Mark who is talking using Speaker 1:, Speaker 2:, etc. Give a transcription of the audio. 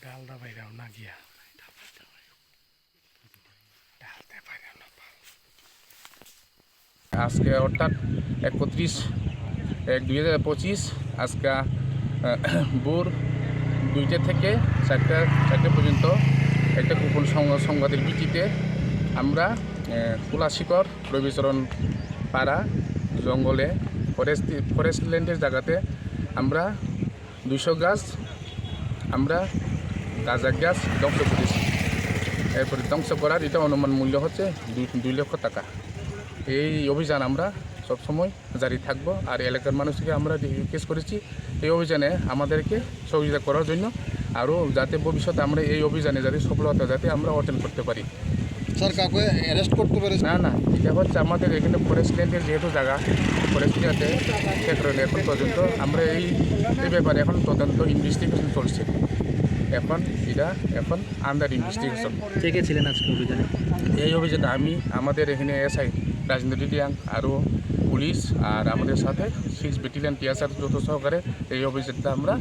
Speaker 1: ডালটা বাইরেও না গিয়া আজকে অর্থাৎ 31/1/2025 আজকে ভোর 2টা থেকে 4টা পর্যন্ত একটা গোপন সংবাদের ভিত্তিতে আমরা কুলাশিকর রবিচরণ পাড়া জঙ্গলে ফরেস্ট ল্যান্ডের জায়গাতে আমরা 200 গাছ আমরা গাঁজা গাছ ধ্বংস করেছি। এরপরে ধ্বংস করার এটা অনুমান মূল্য হচ্ছে 2 লক্ষ টাকা। এই অভিযান আমরা সবসময় জারি থাকব। আর এলাকার মানুষকে আমরা রিকোয়েস্ট করেছি এই অভিযানে আমাদেরকে সহযোগিতা করার জন্য, আরও যাতে ভবিষ্যতে আমরা এই অভিযানে যাতে সফলতা যাতে আমরা অর্জন করতে পারি।
Speaker 2: স্যার কাউকে অ্যারেস্ট করতে পারে
Speaker 1: না, এটা হচ্ছে আমাদের এখানে ফরেস্ট ল্যান্ডের যেহেতু জায়গা ফরেস্ট এরিয়াতে সে কারণে এখন পর্যন্ত আমরা এই ব্যাপারে এখন তদন্ত ইনভেস্টিগেশন চলছে। এখন আন্ডার ইনভেস্টিগেশন।
Speaker 3: কে ছিলেন আজকে অভিযানে?
Speaker 1: এই অভিযানে আমি, আমাদের এখানে এসআই রাজেন্দ্র ডিডিয়াং, আরও পুলিশ আর আমাদের সাথে 6 ব্যাটালিয়ন টিএসআর যৌথ সহকারে এই অভিযানটা আমরা